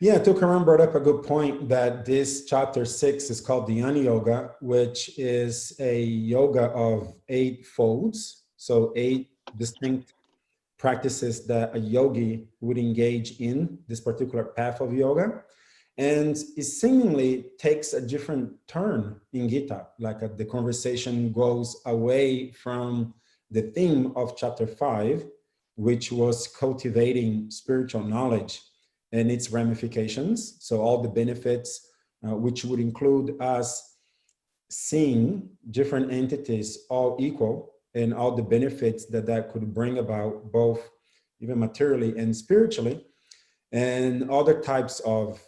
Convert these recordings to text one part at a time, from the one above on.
Yeah, Tukaram brought up a good point that this chapter 6 is called Dhyāna-yoga, which is a yoga of 8 folds. So 8 distinct practices that a yogi would engage in this particular path of yoga. And it seemingly takes a different turn in Gita, like the conversation goes away from the theme of chapter 5, which was cultivating spiritual knowledge and its ramifications. So all the benefits, which would include us seeing different entities all equal and all the benefits that that could bring about, both even materially and spiritually, and other types of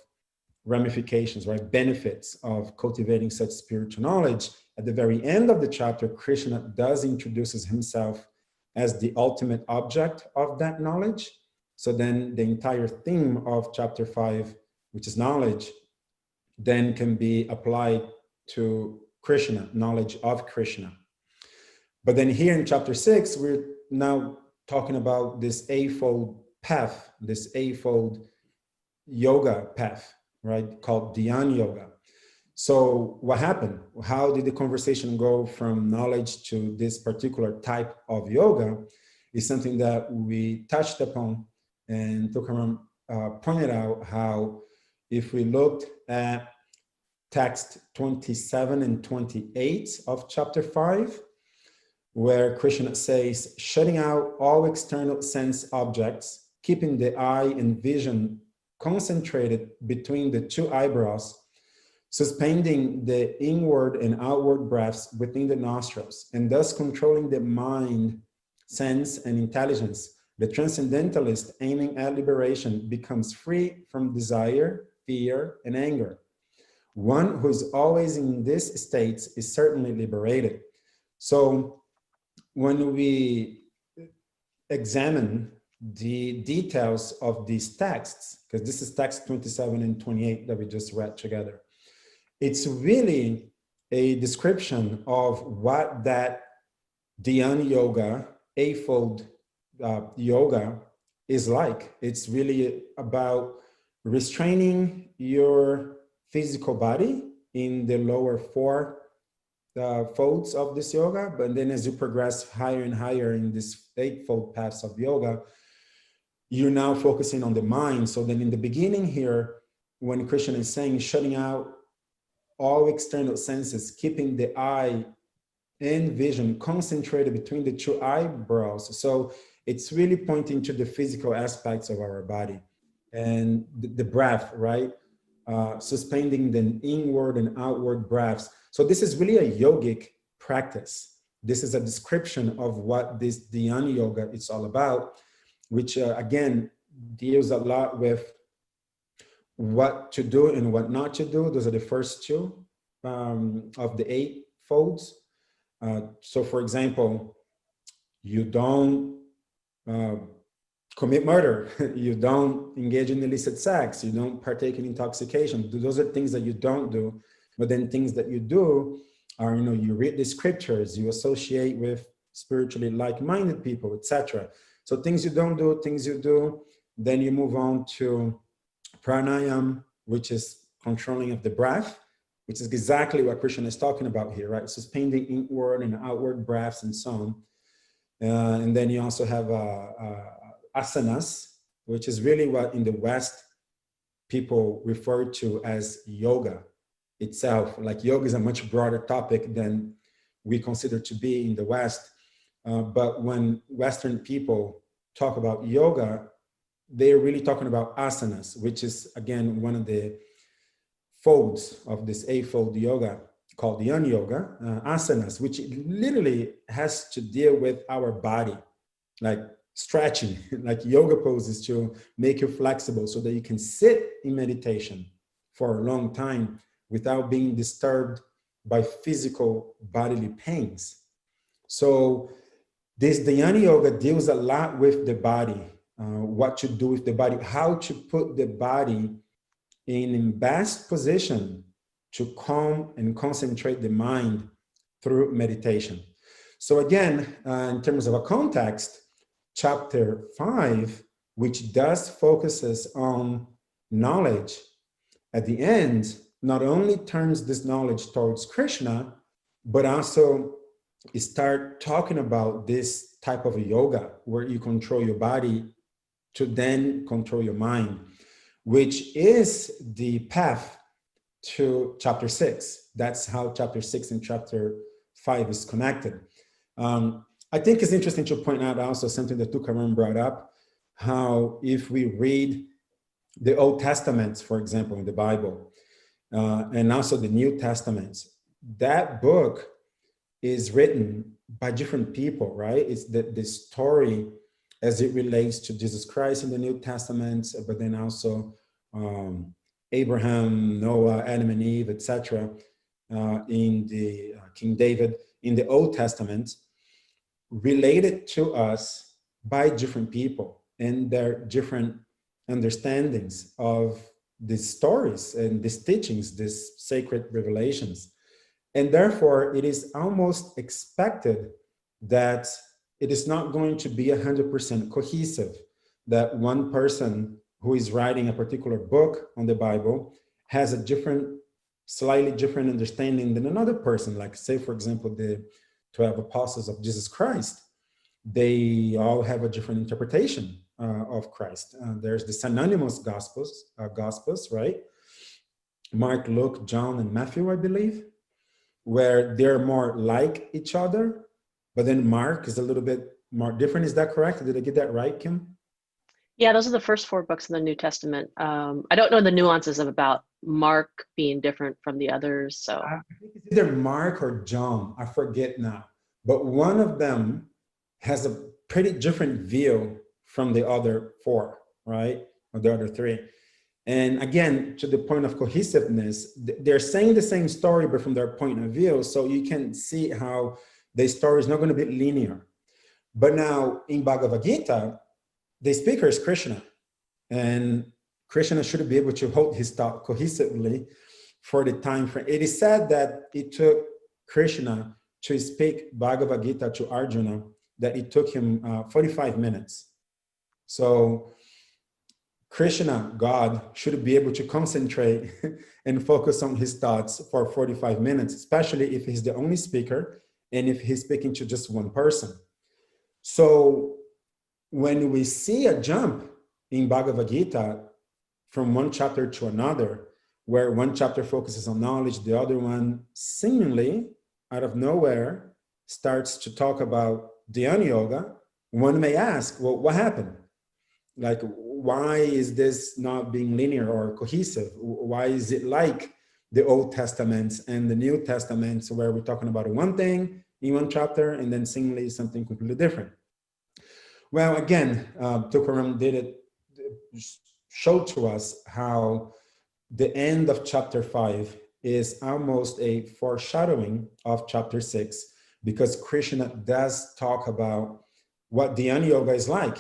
ramifications, right? Benefits of cultivating such spiritual knowledge. At the very end of the chapter, Krishna does introduces himself as the ultimate object of that knowledge. So then the entire theme of chapter 5, which is knowledge, then can be applied to Krishna, knowledge of Krishna. But then here in chapter 6, we're now talking about this eightfold path, this eightfold yoga path, right, called Dhyāna-yoga. So what happened? How did the conversation go from knowledge to this particular type of yoga is something that we touched upon, and Tukaram pointed out how if we looked at text 27 and 28 of chapter 5, where Krishna says, shutting out all external sense objects, keeping the eye and vision concentrated between the two eyebrows, suspending the inward and outward breaths within the nostrils, and thus controlling the mind, sense, and intelligence, the transcendentalist aiming at liberation becomes free from desire, fear, and anger. One who is always in these states is certainly liberated. So when we examine the details of these texts, because this is text 27 and 28 that we just read together, it's really a description of what that Dhyāna-yoga, eightfold yoga is like. It's really about restraining your physical body in the lower 4 folds of this yoga, but then as you progress higher and higher in this eightfold paths of yoga, you're now focusing on the mind. So then in the beginning here, when Krishna is saying shutting out all external senses, keeping the eye and vision concentrated between the two eyebrows. So it's really pointing to the physical aspects of our body and the breath, right? Suspending the inward and outward breaths. So this is really a yogic practice. This is a description of what this Dhyāna-yoga is all about, which again, deals a lot with what to do and what not to do. Those are the first 2 of the 8 folds. So for example, you don't commit murder, you don't engage in illicit sex, you don't partake in intoxication. Those are things that you don't do. But then things that you do are, you read the scriptures, you associate with spiritually like-minded people, etc. So things you don't do, things you do. Then you move on to pranayama, which is controlling of the breath, which is exactly what Krishna is talking about here, right? Suspending inward and outward breaths and so on. And then you also have asanas, which is really what in the West people refer to as yoga itself. Like yoga is a much broader topic than we consider to be in the West. But when Western people talk about yoga, they're really talking about asanas, which is, again, one of the folds of this eightfold yoga called Dhyāna-yoga, asanas, which literally has to deal with our body, like stretching, like yoga poses to make you flexible so that you can sit in meditation for a long time without being disturbed by physical bodily pains. So this Dhyāna-yoga deals a lot with the body, what to do with the body, how to put the body in best position to calm and concentrate the mind through meditation. So again, in terms of a context, chapter 5, which does focuses on knowledge, at the end, not only turns this knowledge towards Krishna, but also start talking about this type of a yoga where you control your body to then control your mind, which is the path to chapter 6. That's how chapter 6 and chapter 5 is connected. I think it's interesting to point out also something that Tukaram brought up, how if we read the Old Testaments, for example, in the Bible, and also the New Testaments, that book is written by different people, right? It's the story as it relates to Jesus Christ in the New Testament, but then also Abraham, Noah, Adam and Eve, etc. In the King David, in the Old Testament, related to us by different people and their different understandings of these stories and these teachings, these sacred revelations. And therefore, it is almost expected that it is not going to be 100% cohesive, that one person who is writing a particular book on the Bible has a different, slightly different understanding than another person. Like say, for example, the 12 apostles of Jesus Christ, they all have a different interpretation of Christ. There's the synonymous gospels, right? Mark, Luke, John, and Matthew, I believe, where they're more like each other, but then Mark is a little bit more different. Is that correct? Did I get that right, Kim? Yeah, those are the first 4 books in the New Testament. I don't know the nuances of about Mark being different from the others. So I think it's either Mark or John. I forget now. But one of them has a pretty different view from the other 4, right? Or the other 3. And again, to the point of cohesiveness, they're saying the same story, but from their point of view. So you can see how the story is not going to be linear. But now in Bhagavad Gita, the speaker is Krishna. And Krishna should be able to hold his thought cohesively for the time frame. It is said that it took Krishna to speak Bhagavad Gita to Arjuna, that it took him 45 minutes. So Krishna, God, should be able to concentrate and focus on his thoughts for 45 minutes, especially if he's the only speaker and if he's speaking to just one person. So when we see a jump in Bhagavad Gita from one chapter to another, where one chapter focuses on knowledge, the other one seemingly out of nowhere starts to talk about Dhyāna-yoga, one may ask, well, what happened? Like, why is this not being linear or cohesive? Why is it like the Old Testaments and the New Testaments, where we're talking about one thing in one chapter and then seemingly something completely different? Well, again, Tukaram did it, showed to us how the end of chapter 5 is almost a foreshadowing of chapter 6, because Krishna does talk about what Dhyāna-yoga is like.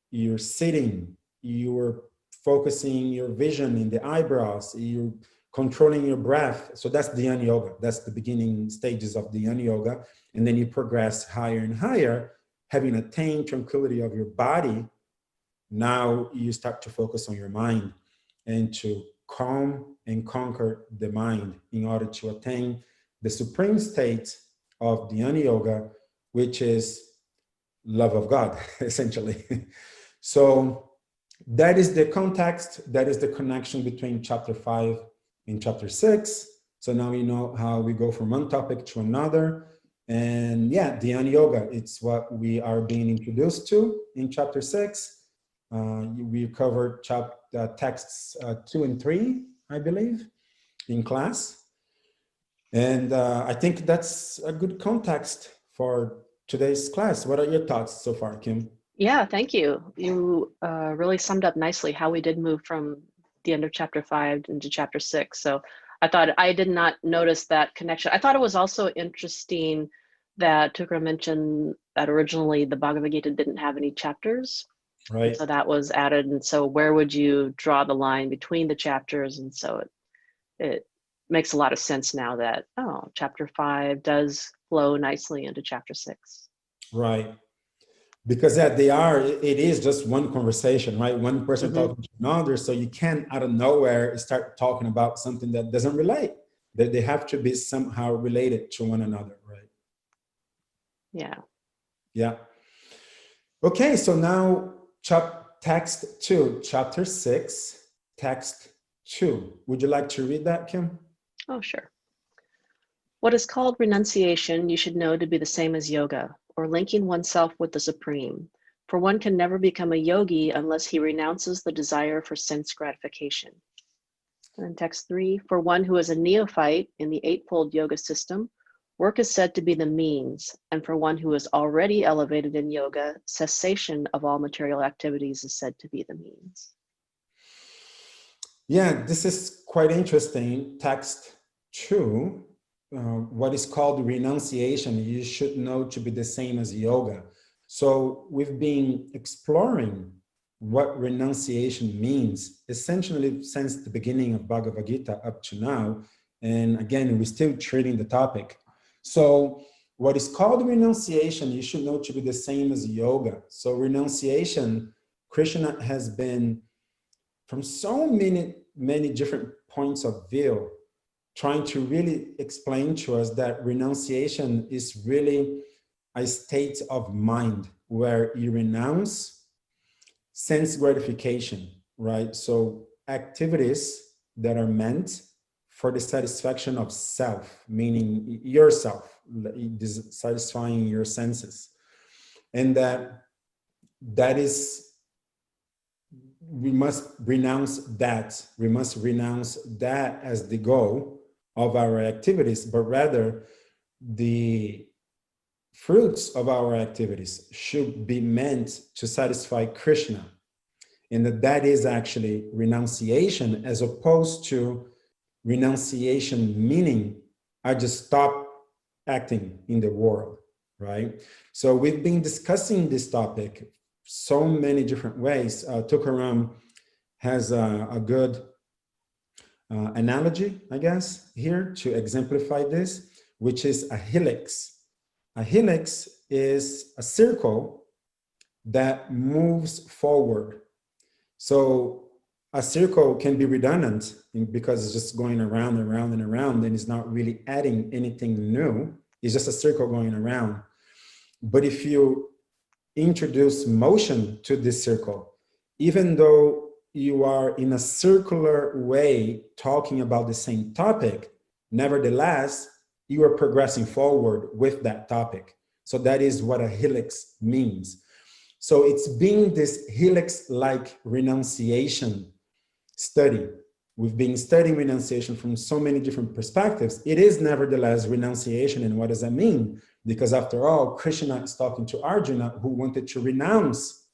You're sitting, you're focusing your vision in the eyebrows, you're controlling your breath. So that's Dhyāna-yoga. That's the beginning stages of Dhyāna-yoga. And then you progress higher and higher, having attained tranquility of your body. Now you start to focus on your mind and to calm and conquer the mind in order to attain the supreme state of Dhyāna-yoga, which is love of God, essentially. So that is the context, that is the connection between chapter 5 and chapter 6. So now you know how we go from one topic to another. And yeah, Dhyāna-yoga, it's what we are being introduced to in chapter 6. We covered texts 2 and 3, I believe, in class. And I think that's a good context for today's class. What are your thoughts so far, Kim? yeah, thank you. You really summed up nicely how we did move from the end of chapter 5 into chapter 6. So I thought I did not notice that connection. I thought it was also interesting that Tukra mentioned that originally the Bhagavad Gita didn't have any chapters. Right. So that was added. And so where would you draw the line between the chapters? And so it makes a lot of sense now that, oh, chapter 5 does flow nicely into chapter 6. Right. Because it is just one conversation, right? One person talking to another. So you can't out of nowhere start talking about something that doesn't relate. They have to be somehow related to one another, right? Yeah. Yeah. Okay, so now text 2, chapter 6, text 2. Would you like to read that, Kim? Oh, sure. What is called renunciation, you should know to be the same as yoga, or linking oneself with the Supreme. For one can never become a yogi unless he renounces the desire for sense gratification. And then text 3, for one who is a neophyte in the eightfold yoga system, work is said to be the means, and for one who is already elevated in yoga, cessation of all material activities is said to be the means. Yeah, this is quite interesting. Text 2, what is called renunciation, you should know to be the same as yoga. So we've been exploring what renunciation means, essentially since the beginning of Bhagavad Gita up to now. And again, we're still treating the topic. So what is called renunciation, you should know to be the same as yoga. So renunciation, Krishna has been, from so many different points of view, trying to really explain to us that renunciation is really a state of mind where you renounce sense gratification, right? So activities that are meant for the satisfaction of self, meaning yourself, satisfying your senses. And that is, we must renounce that. We must renounce that as the goal of our activities, but rather the fruits of our activities should be meant to satisfy Krishna. And that is actually renunciation, as opposed to renunciation meaning I just stop acting in the world, right? So we've been discussing this topic so many different ways. Tukaram has a good analogy, I guess, here to exemplify this, which is a helix. A helix is a circle that moves forward. So a circle can be redundant because it's just going around and around and around, and it's not really adding anything new. It's just a circle going around. But if you introduce motion to this circle, even though you are in a circular way talking about the same topic, nevertheless, you are progressing forward with that topic. So that is what a helix means. So it's been this helix-like renunciation study. We've been studying renunciation from so many different perspectives. It is nevertheless renunciation, and what does that mean? Because after all, Krishna is talking to Arjuna, who wanted to renounce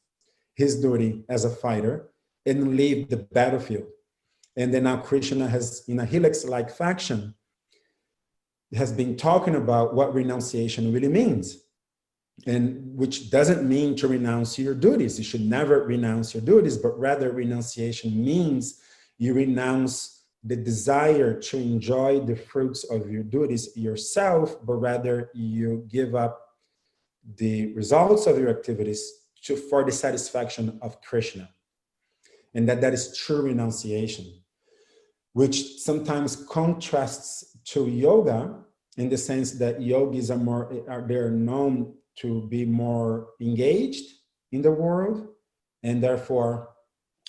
his duty as a fighter and leave the battlefield. And then now Krishna has, in a helix-like fashion, has been talking about what renunciation really means. And which doesn't mean to renounce your duties. You should never renounce your duties, but rather renunciation means you renounce the desire to enjoy the fruits of your duties yourself, but rather you give up the results of your activities for the satisfaction of Krishna. And that is true renunciation, which sometimes contrasts to yoga in the sense that yogis they're known to be more engaged in the world. And therefore,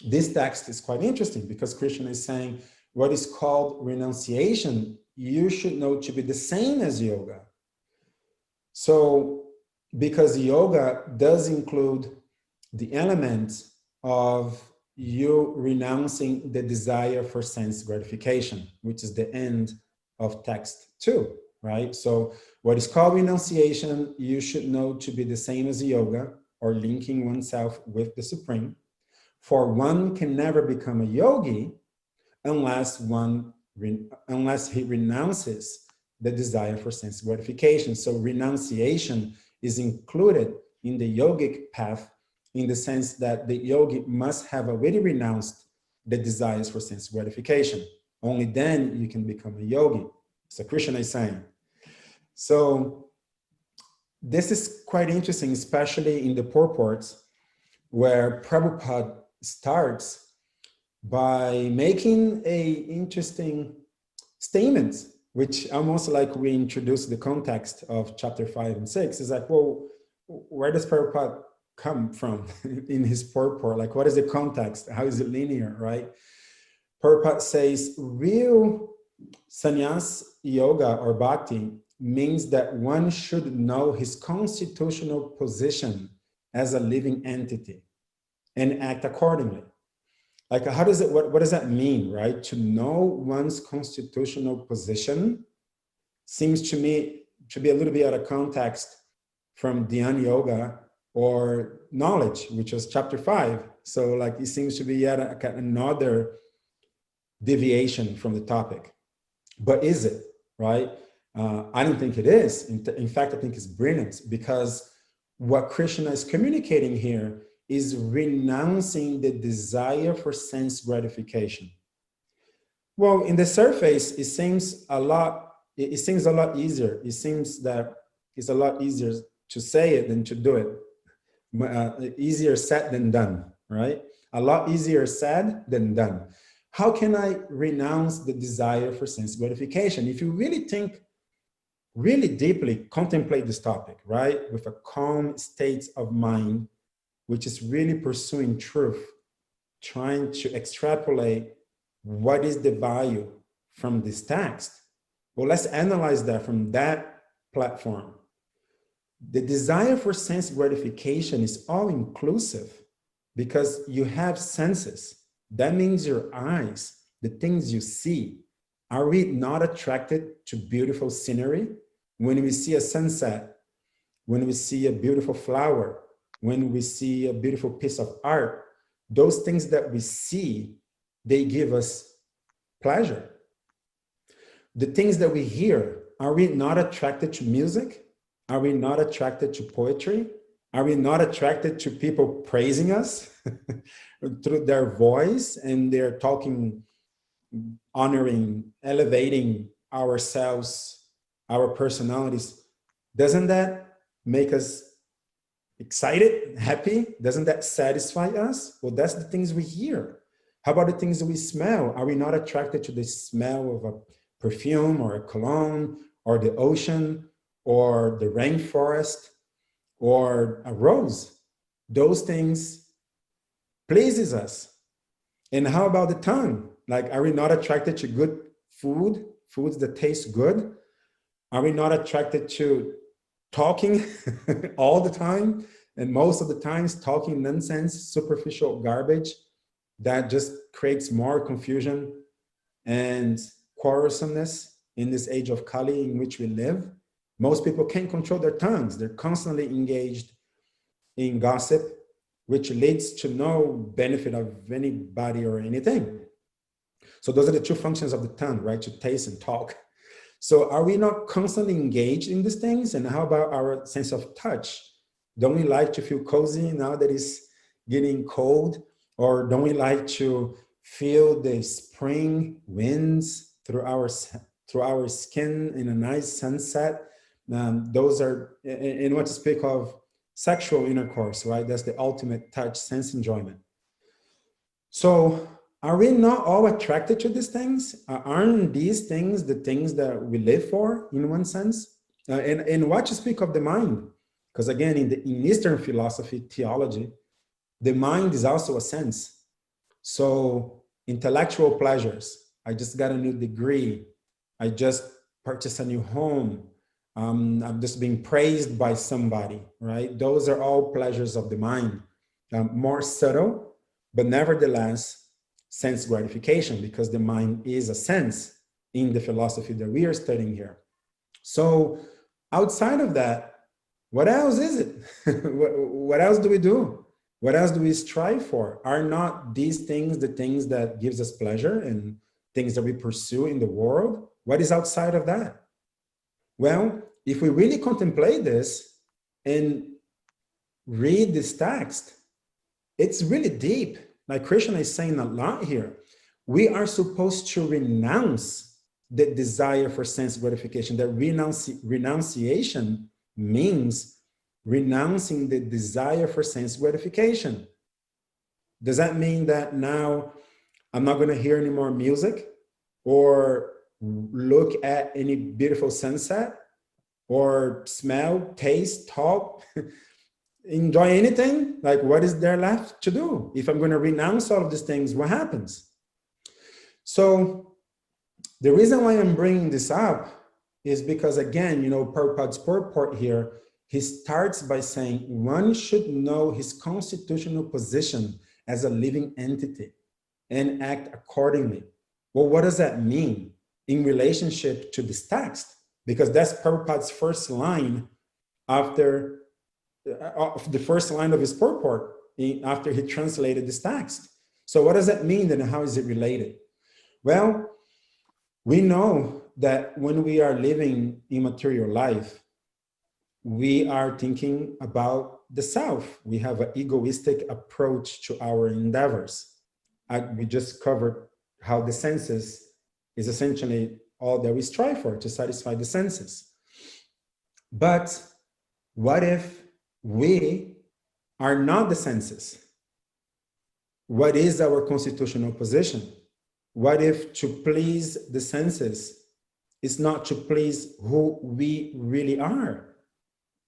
this text is quite interesting because Krishna is saying what is called renunciation, you should know to be the same as yoga. So, because yoga does include the element of you renouncing the desire for sense gratification, which is the end of text 2, right? So what is called renunciation, you should know to be the same as yoga, or linking oneself with the Supreme. For one can never become a yogi unless he renounces the desire for sense gratification. So renunciation is included in the yogic path in the sense that the yogi must have already renounced the desires for sense gratification. Only then you can become a yogi. So Krishna is saying. So this is quite interesting, especially in the purports, where Prabhupada starts by making a interesting statement, which almost like we introduce the context of chapter 5 and 6. Is like, well, where does Prabhupada come from in his purport? Like, what is the context? How is it linear, right? Prabhupada says, real sannyas yoga or bhakti means that one should know his constitutional position as a living entity and act accordingly. Like, how does it, what does that mean, right? To know one's constitutional position seems to me to be a little bit out of context from Dhyāna-yoga or knowledge, which was chapter 5. So like, it seems to be yet another deviation from the topic. But is it, right? I don't think it is. In fact, I think it's brilliant, because what Krishna is communicating here is renouncing the desire for sense gratification. Well, in the surface, it seems a lot easier. It seems that it's a lot easier to say it than to do it. Easier said than done, right? A lot easier said than done. How can I renounce the desire for sense gratification? If you really think really deeply, contemplate this topic, right? With a calm state of mind, which is really pursuing truth, trying to extrapolate what is the value from this text. Well, let's analyze that from that platform. The desire for sense gratification is all inclusive, because you have senses. That means your eyes, the things you see. Are we not attracted to beautiful scenery? When we see a sunset, when we see a beautiful flower, when we see a beautiful piece of art, those things that we see, they give us pleasure. The things that we hear, are we not attracted to music? Are we not attracted to poetry? Are we not attracted to people praising us through their voice, and they're talking, honoring, elevating ourselves, our personalities? Doesn't that make us excited, happy? Doesn't that satisfy us? Well, that's the things we hear. How about the things that we smell? Are we not attracted to the smell of a perfume or a cologne, or the ocean, or the rainforest, or a rose? Those things pleases us. And how about the tongue? Like, are we not attracted to good food, foods that taste good? Are we not attracted to talking all the time, and most of the times talking nonsense, superficial garbage that just creates more confusion and quarrelsomeness in this age of Kali in which we live? Most people can't control their tongues. They're constantly engaged in gossip, which leads to no benefit of anybody or anything. So those are the two functions of the tongue, right? To taste and talk. So are we not constantly engaged in these things? And how about our sense of touch? Don't we like to feel cozy now that it's getting cold? Or don't we like to feel the spring winds through our skin in a nice sunset? Those are, and what to speak of sexual intercourse, right? That's the ultimate touch, sense enjoyment. So are we not all attracted to these things? Aren't these things the things that we live for, in one sense? And what to speak of the mind? Because again, in Eastern philosophy, theology, the mind is also a sense. So intellectual pleasures, I just got a new degree, I just purchased a new home, I'm just being praised by somebody, right? Those are all pleasures of the mind, more subtle, but nevertheless, sense gratification, because the mind is a sense in the philosophy that we are studying here. So outside of that, what else is it? What else do we do? What else do we strive for? Are not these things the things that gives us pleasure and things that we pursue in the world? What is outside of that? Well, if we really contemplate this and read this text, it's really deep. Like Krishna is saying a lot here. We are supposed to renounce the desire for sense gratification. That renunciation means renouncing the desire for sense gratification. Does that mean that now I'm not going to hear any more music or look at any beautiful sunset or smell, taste, talk, enjoy anything? Like, what is there left to do? If I'm going to renounce all of these things, what happens? So the reason why I'm bringing this up is because, again, Prabhupada's purport here, he starts by saying one should know his constitutional position as a living entity and act accordingly. Well, what does that mean in relationship to this text? Because that's Prabhupada's first line after the first line of his purport after he translated this text. So what does that mean, and how is it related? Well, we know that when we are living in material life, we are thinking about the self. We have an egoistic approach to our endeavors. We just covered how the senses is essentially all that we strive for, to satisfy the senses. But what if we are not the senses? What is our constitutional position? What if to please the senses is not to please who we really are?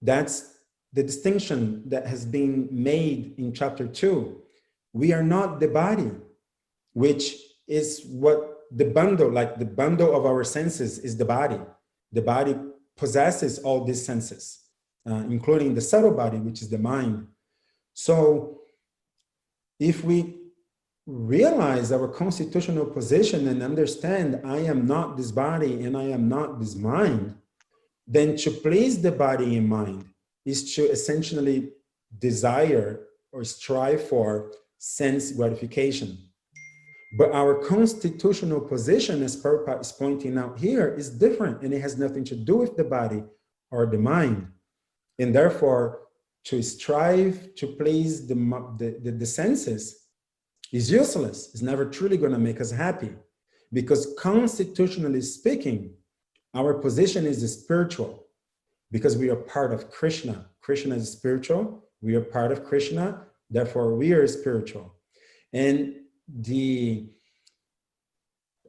That's the distinction that has been made in chapter 2. We are not the body, which is what the bundle of our senses is the body. The body possesses all these senses, including the subtle body, which is the mind. So if we realize our constitutional position and understand I am not this body and I am not this mind, then to please the body and mind is to essentially desire or strive for sense gratification. But our constitutional position, as Prabhupada is pointing out here, is different, and it has nothing to do with the body or the mind. And therefore, to strive to please the senses is useless. It's never truly going to make us happy, because constitutionally speaking, our position is spiritual, because we are part of Krishna. Krishna is spiritual. We are part of Krishna. Therefore, we are spiritual. And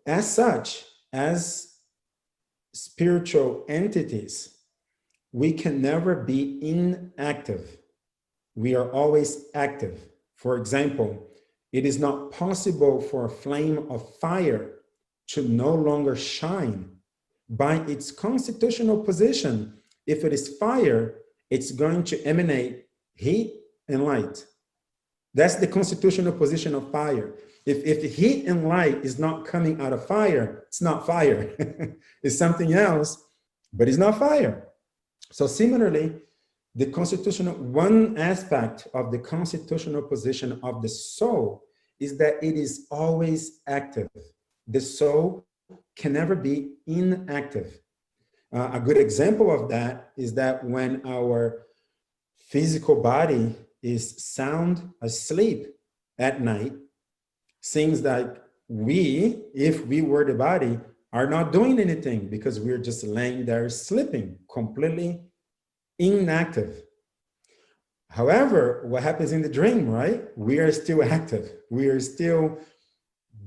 as such, as spiritual entities, we can never be inactive. We are always active. For example, it is not possible for a flame of fire to no longer shine. By its constitutional position, if it is fire, it's going to emanate heat and light. That's the constitutional position of fire. If heat and light is not coming out of fire, it's not fire. It's something else, but it's not fire. So similarly, one aspect of the constitutional position of the soul is that it is always active. The soul can never be inactive. A good example of that is that when our physical body is sound asleep at night, seems like we, if we were the body, are not doing anything, because we're just laying there sleeping, completely inactive. However, what happens in the dream, right? We are still active. We are still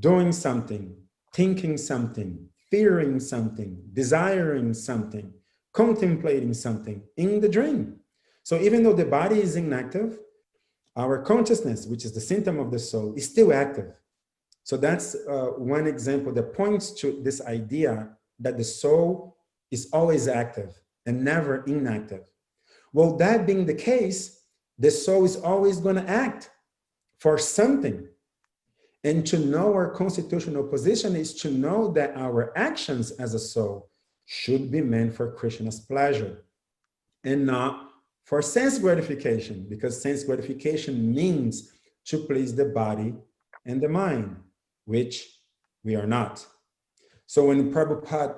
doing something, thinking something, fearing something, desiring something, contemplating something in the dream. So even though the body is inactive, our consciousness, which is the symptom of the soul, is still active. So that's one example that points to this idea that the soul is always active and never inactive. Well, that being the case, the soul is always going to act for something. And to know our constitutional position is to know that our actions as a soul should be meant for Krishna's pleasure and not for sense gratification, because sense gratification means to please the body and the mind, which we are not. So when Prabhupada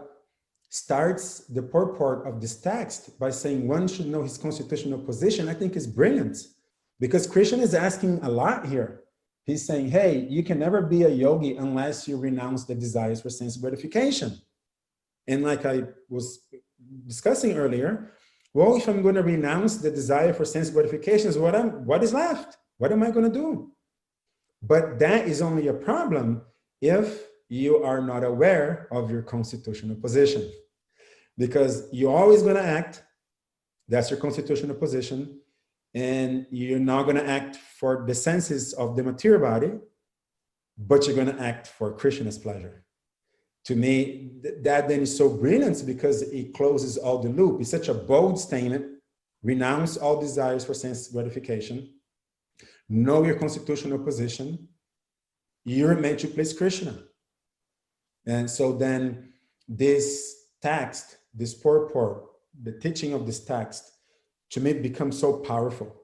starts the purport of this text by saying one should know his constitutional position, I think is brilliant, because Krishna is asking a lot here. He's saying, hey, you can never be a yogi unless you renounce the desires for sense gratification. And like I was discussing earlier, Well, if I'm going to renounce the desire for sense gratifications, what is left? What am I going to do? But that is only a problem if you are not aware of your constitutional position, because you're always going to act. That's your constitutional position. And you're not going to act for the senses of the material body, but you're going to act for Krishna's pleasure. To me, that then is so brilliant because it closes all the loop. It's such a bold statement. Renounce all desires for sense gratification. Know your constitutional position. You're meant to please Krishna. And so then this text, this purport, the teaching of this text, to me becomes so powerful.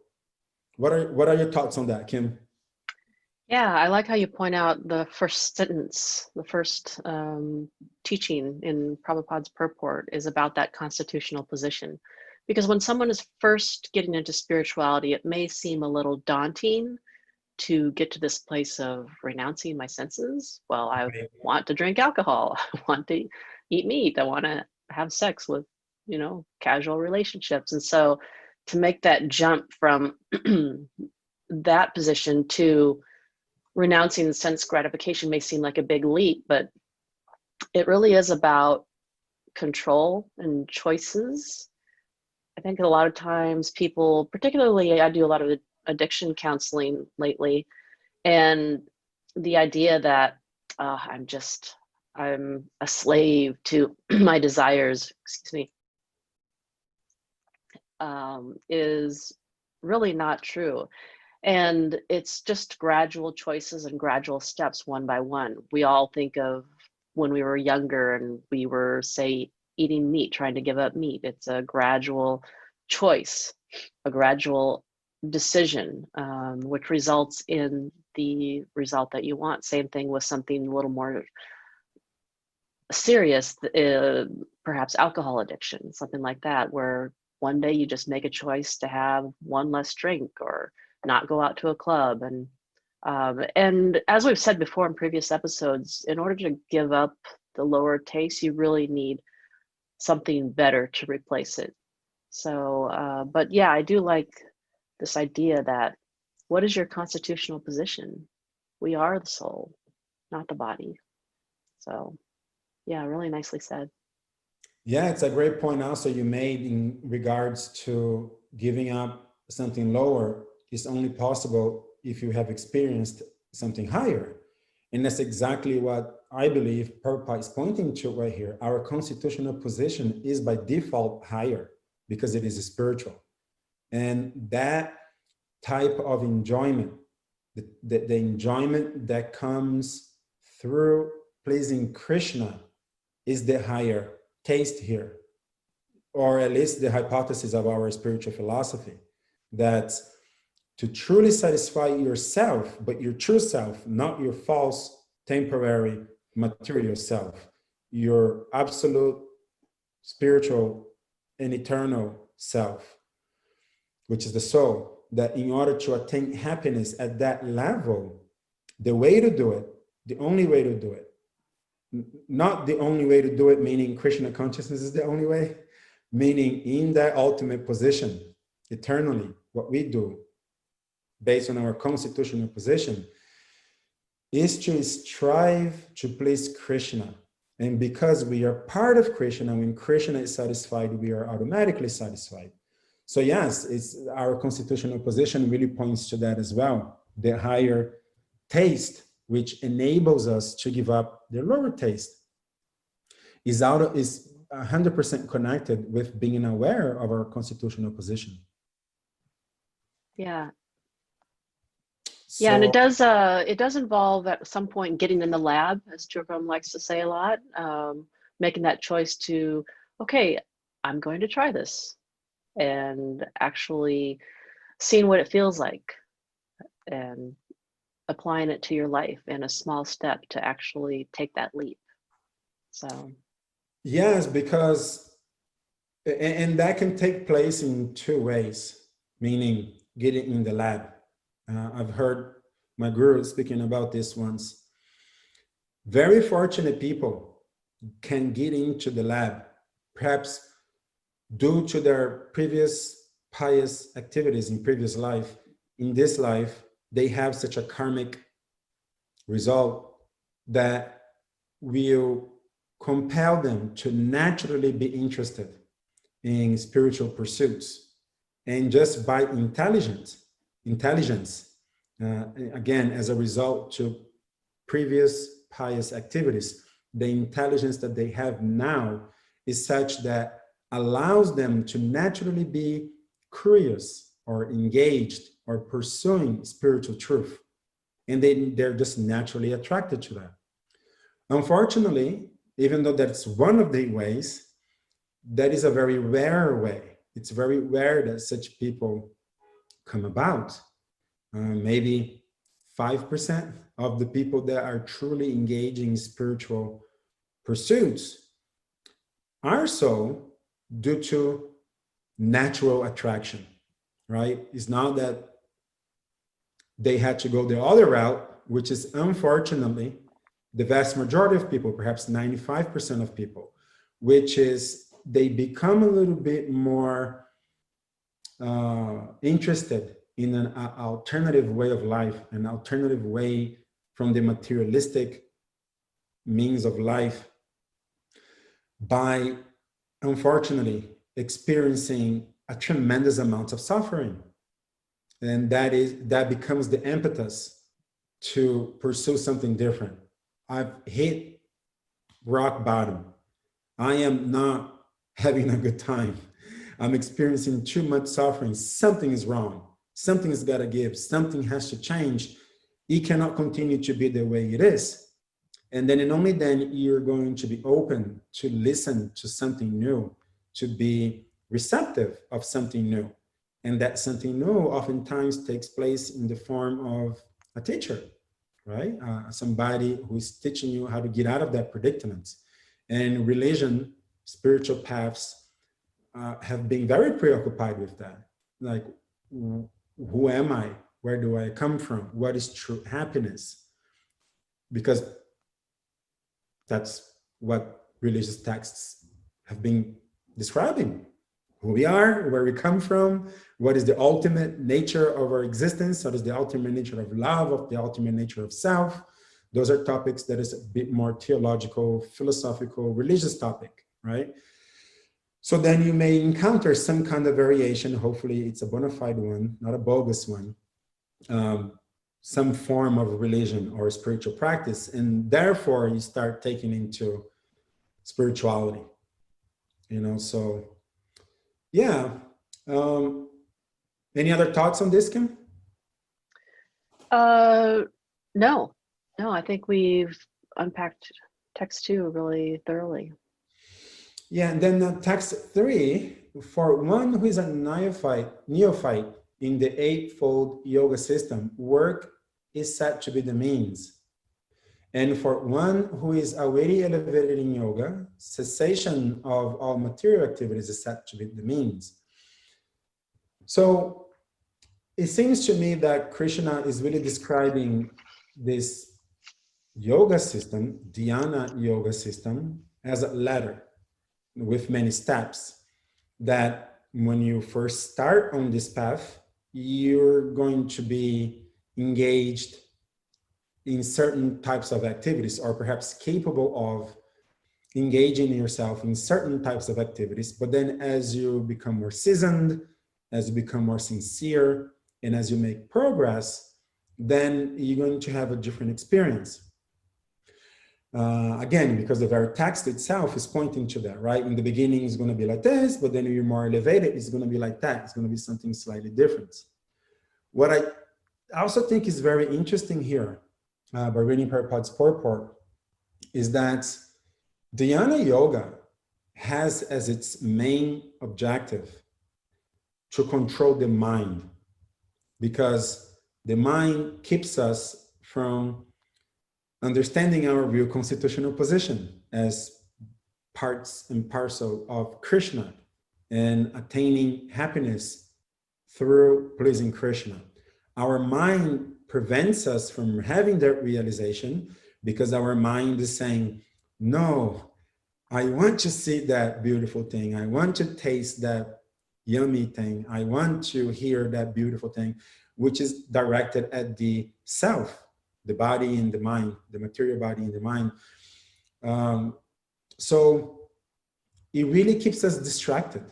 What are your thoughts on that, Kim? Yeah, I like how you point out the first sentence, the first teaching in Prabhupada's purport is about that constitutional position. Because when someone is first getting into spirituality, it may seem a little daunting to get to this place of renouncing my senses. Well, I want to drink alcohol, I want to eat meat, I want to have sex with, casual relationships. And so to make that jump from that position to renouncing sense gratification may seem like a big leap, but it really is about control and choices. I think a lot of times people, particularly I do a lot of addiction counseling lately, and the idea that I'm a slave to my desires, is really not true. And it's just gradual choices and gradual steps one by one. We all think of when we were younger and we were, say, eating meat, trying to give up meat. It's a gradual choice, a gradual decision, which results in the result that you want. Same thing with something a little more serious, perhaps alcohol addiction, something like that, where one day you just make a choice to have one less drink or not go out to a club. And as we've said before in previous episodes, in order to give up the lower taste, you really need something better to replace it. So, but yeah, I do like this idea that what is your constitutional position? We are the soul, not the body. So yeah, really nicely said. Yeah, it's a great point also you made in regards to giving up something lower is only possible if you have experienced something higher. And that's exactly what I believe Prabhupada is pointing to right here. Our constitutional position is by default higher because it is spiritual. And that type of enjoyment, the enjoyment that comes through pleasing Krishna is the higher taste here, or at least the hypothesis of our spiritual philosophy, that to truly satisfy yourself, but your true self, not your false, temporary, material self, your absolute spiritual and eternal self, which is the soul, that in order to attain happiness at that level, the way to do it, the only way to do it, not the only way to do it, meaning Krishna consciousness is the only way, meaning in that ultimate position, eternally, what we do based on our constitutional position is to strive to please Krishna. And because we are part of Krishna, when Krishna is satisfied, we are automatically satisfied. So yes, it's our constitutional position really points to that as well. The higher taste, which enables us to give up the lower taste, is 100% connected with being aware of our constitutional position. Yeah. So, yeah, and it does involve at some point getting in the lab, as Jerome likes to say a lot, making that choice to, okay, I'm going to try this, and actually seeing what it feels like and applying it to your life in a small step to actually take that leap. So yes, because, and that can take place in two ways, meaning getting in the lab. I've heard my guru speaking about this once. Very fortunate people can get into the lab, perhaps due to their previous pious activities in previous life, in this life, they have such a karmic result that will compel them to naturally be interested in spiritual pursuits. And just by intelligence, again, as a result to previous pious activities, the intelligence that they have now is such that allows them to naturally be curious or engaged or pursuing spiritual truth. And they're just naturally attracted to that. Unfortunately, even though that's one of the ways, that is a very rare way. It's very rare that such people come about. Maybe 5% of the people that are truly engaging in spiritual pursuits are so due to natural attraction, right? It's not that they had to go the other route, which is unfortunately the vast majority of people, perhaps 95% of people, which is they become a little bit more interested in an alternative way of life, an alternative way from the materialistic means of life, by unfortunately experiencing a tremendous amount of suffering. And that becomes the impetus to pursue something different. I've hit rock bottom. I am not having a good time. I'm experiencing too much suffering. Something is wrong. Something has got to give. Something has to change. It cannot continue to be the way it is. And then and only then you're going to be open to listen to something new, to be receptive of something new. And that something new oftentimes takes place in the form of a teacher, right? Somebody who's teaching you how to get out of that predicament. And religion, spiritual paths have been very preoccupied with that. Like, who am I? Where do I come from? What is true happiness? Because that's what religious texts have been describing. Who we are, where we come from, what is the ultimate nature of our existence, what is the ultimate nature of love, of the ultimate nature of self. Those are topics that is a bit more theological, philosophical, religious topic, right? So then you may encounter some kind of variation. Hopefully it's a bona fide one, not a bogus one, some form of religion or spiritual practice. And therefore you start taking into spirituality, you know, so yeah. Any other thoughts on this, Kim? No, I think we've unpacked text 2 really thoroughly. Yeah, and then text 3, for one who is a neophyte in the eightfold yoga system, work is said to be the means. And for one who is already elevated in yoga, cessation of all material activities is said to be the means. So it seems to me that Krishna is really describing this yoga system, Dhyāna-yoga system, as a ladder with many steps, that when you first start on this path, you're going to be engaged in certain types of activities, or perhaps capable of engaging yourself in certain types of activities. But then as you become more seasoned, as you become more sincere, and as you make progress, then you're going to have a different experience. Again, because the very text itself is pointing to that, right? In the beginning, it's going to be like this, but then you're more elevated, it's going to be like that. It's going to be something slightly different. What I also think is very interesting here, by reading Prabhupada's purport, is that Dhyāna-yoga has as its main objective to control the mind, because the mind keeps us from understanding our real constitutional position as parts and parcel of Krishna and attaining happiness through pleasing Krishna. Our mind prevents us from having that realization because our mind is saying, no, I want to see that beautiful thing. I want to taste that yummy thing. I want to hear that beautiful thing, which is directed at the self, the body and the mind, the material body and the mind. So it really keeps us distracted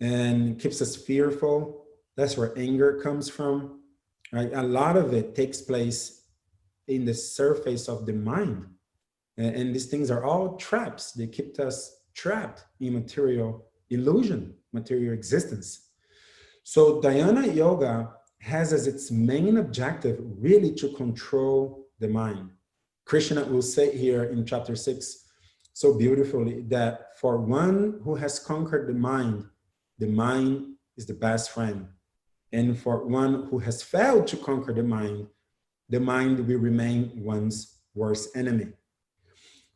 and keeps us fearful. That's where anger comes from, right? A lot of it takes place in the surface of the mind. And these things are all traps. They keep us trapped in material illusion, material existence. So Dhyāna-yoga has as its main objective really to control the mind. Krishna will say here in chapter 6 so beautifully that for one who has conquered the mind is the best friend. And for one who has failed to conquer the mind will remain one's worst enemy.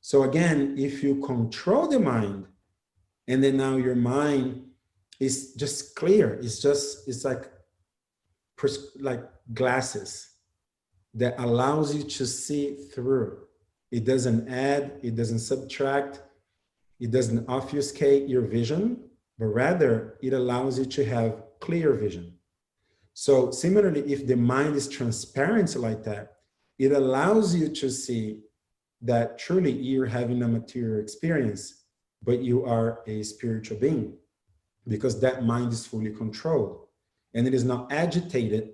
So again, if you control the mind, and then now your mind is just clear, it's like glasses that allows you to see through. It doesn't add, it doesn't subtract, it doesn't obfuscate your vision, but rather it allows you to have clear vision. So similarly, if the mind is transparent like that, it allows you to see that truly you're having a material experience, but you are a spiritual being, because that mind is fully controlled and it is not agitated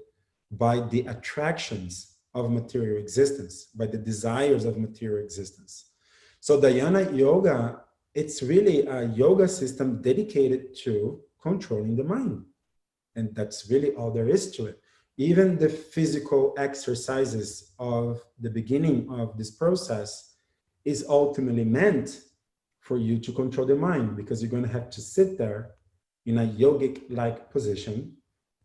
by the attractions of material existence, by the desires of material existence. So Dhyāna-yoga, it's really a yoga system dedicated to controlling the mind. And that's really all there is to it. Even the physical exercises of the beginning of this process is ultimately meant for you to control the mind, because you're going to have to sit there in a yogic-like position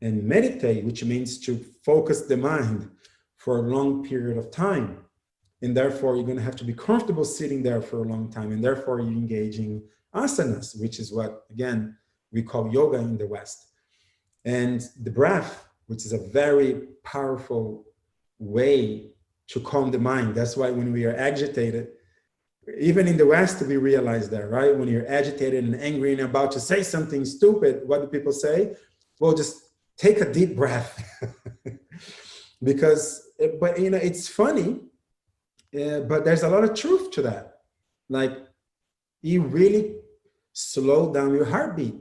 and meditate, which means to focus the mind for a long period of time. And therefore, you're going to have to be comfortable sitting there for a long time. And therefore, you engage in asanas, which is what, again, we call yoga in the West. And the breath, which is a very powerful way to calm the mind. That's why when we are agitated, even in the West, we realize that, right? When you're agitated and angry and about to say something stupid, what do people say? Well, just take a deep breath. Because, but you know, it's funny, but there's a lot of truth to that. Like, you really slow down your heartbeat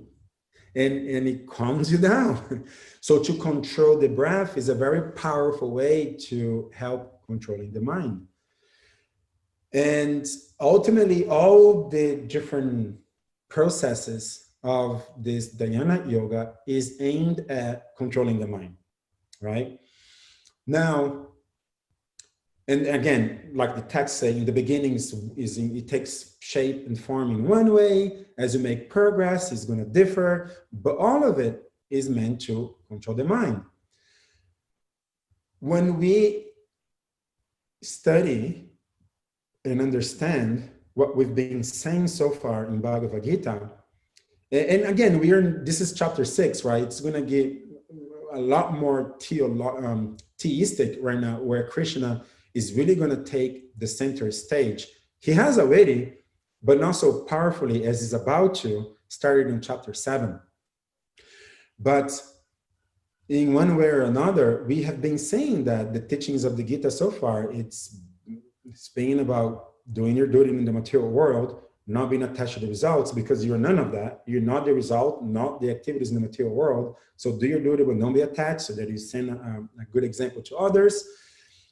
and it calms you down. So to control the breath is a very powerful way to help controlling the mind. And ultimately, all the different processes of this Dhyāna-yoga is aimed at controlling the mind, right? Now, and again, like the text say, in the beginning it takes shape and form in one way. As you make progress, it's going to differ, but all of it is meant to control the mind. When we study and understand what we've been saying so far in Bhagavad Gita, and again, this is chapter 6, right? It's going to get a lot more theistic right now, where Krishna is really going to take the center stage. He has already, but not so powerfully as he's about to, started in chapter 7. But in one way or another, we have been saying that the teachings of the Gita so far, it's been about doing your duty in the material world, not being attached to the results, because you're none of that. You're not the result, not the activities in the material world. So do your duty, but don't be attached, so that you send a good example to others.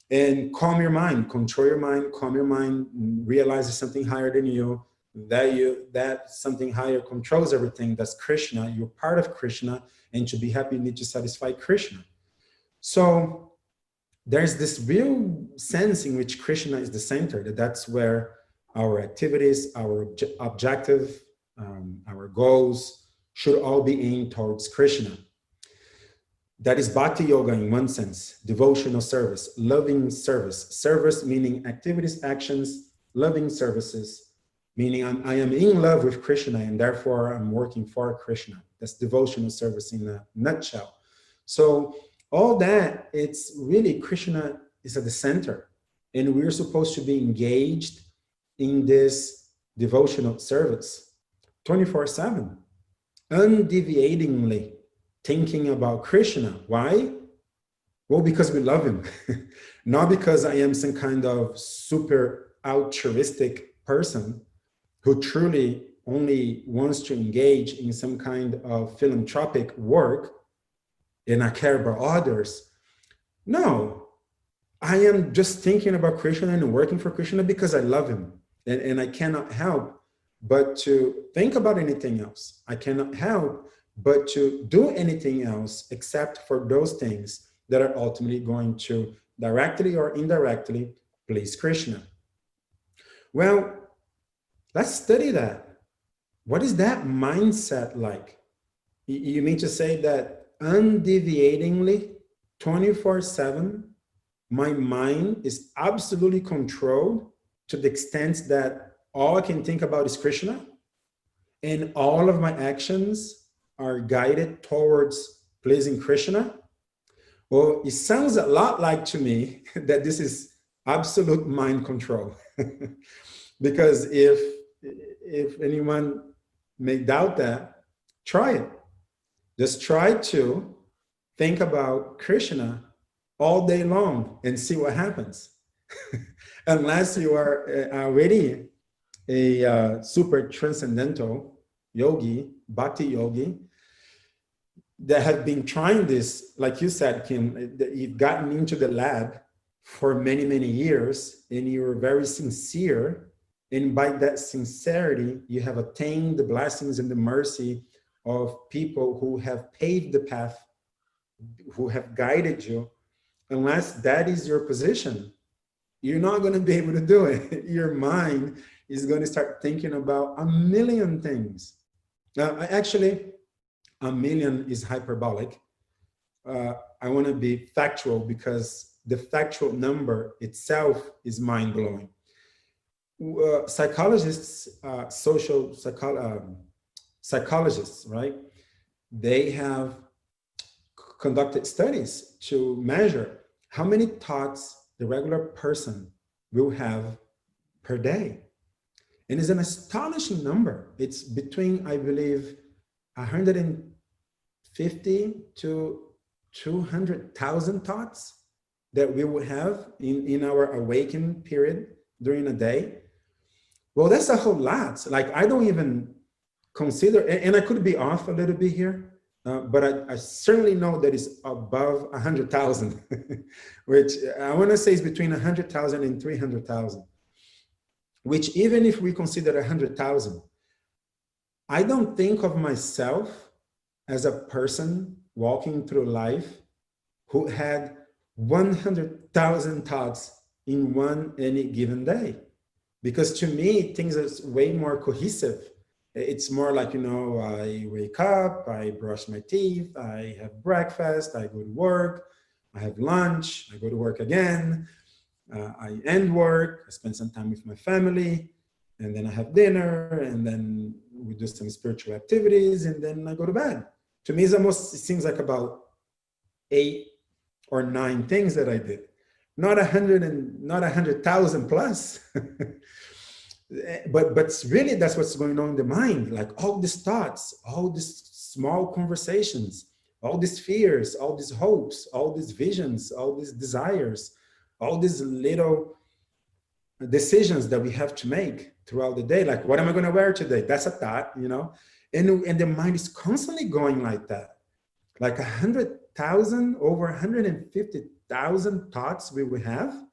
And calm your mind, control your mind, calm your mind, realize there's something higher than you, that something higher controls everything. That's Krishna. You're part of Krishna, and to be happy, you need to satisfy Krishna. So there's this real sense in which Krishna is the center, that's where our activities, our objective, our goals should all be aimed towards Krishna. That is bhakti-yoga in one sense, devotional service, loving service. Service meaning activities, actions, loving services, meaning I am in love with Krishna and therefore I'm working for Krishna. That's devotional service in a nutshell. So all that, it's really Krishna is at the center, and we're supposed to be engaged in this devotional service, 24/7, undeviatingly thinking about Krishna. Why? Well, because we love him, not because I am some kind of super altruistic person who truly only wants to engage in some kind of philanthropic work and I care about others. No, I am just thinking about Krishna and working for Krishna because I love him. And I cannot help but to think about anything else. I cannot help but to do anything else except for those things that are ultimately going to directly or indirectly please Krishna. Well, let's study that. What is that mindset like? You mean to say that undeviatingly, 24/7, my mind is absolutely controlled to the extent that all I can think about is Krishna, and all of my actions are guided towards pleasing Krishna? Well, it sounds a lot like to me that this is absolute mind control. Because if anyone may doubt that, try it. Just try to think about Krishna all day long and see what happens. Unless you are already a super transcendental yogi, bhakti-yogi, that have been trying this, like you said, Kim, you've gotten into the lab for many, many years, and you're very sincere. And by that sincerity, you have attained the blessings and the mercy of people who have paved the path, who have guided you. Unless that is your position, you're not going to be able to do it. Your mind is going to start thinking about a million things. Now, actually, a million is hyperbolic. I want to be factual because the factual number itself is mind-blowing. Psychologists, psychologists, right? They have conducted studies to measure how many thoughts the regular person will have per day. And it's an astonishing number. It's between, I believe, 150 to 200,000 thoughts that we would have in our awakened period during a day. Well, that's a whole lot. Like, I don't even consider, and I could be off a little bit here, but I certainly know that it's above 100,000, which I want to say is between 100,000 and 300,000, which even if we consider 100,000, I don't think of myself as a person walking through life who had 100,000 thoughts in any given day. Because to me, things are way more cohesive. It's more like, you know, I wake up, I brush my teeth, I have breakfast, I go to work, I have lunch, I go to work again, I end work, I spend some time with my family, and then I have dinner, and then we do some spiritual activities, and then I go to bed. To me, it seems like about 8 or 9 things that I did. Not 100,000 plus. but really, that's what's going on in the mind. Like all these thoughts, all these small conversations, all these fears, all these hopes, all these visions, all these desires, all these little decisions that we have to make throughout the day. Like, what am I going to wear today? That's a thought, you know? And the mind is constantly going like that. Like 100,000, over 150,000 thoughts we will have.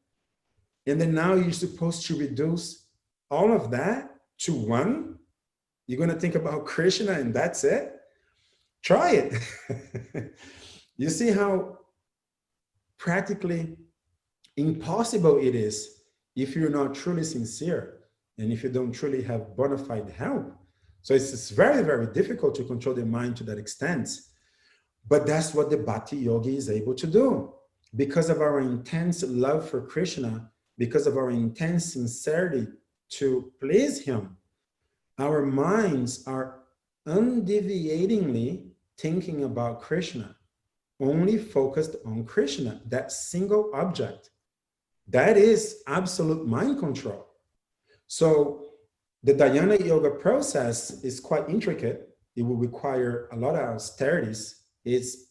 And then now you're supposed to reduce all of that to one. You're going to think about Krishna and that's it. Try it. You see how practically impossible it is if you're not truly sincere and if you don't truly have bona fide help. So it's very, very difficult to control the mind to that extent. But that's what the bhakti-yogi is able to do. Because of our intense love for Krishna, because of our intense sincerity to please him, our minds are undeviatingly thinking about Krishna, only focused on Krishna, that single object. That is absolute mind control. So The Dhyāna-yoga process is quite intricate. It will require a lot of austerities. It's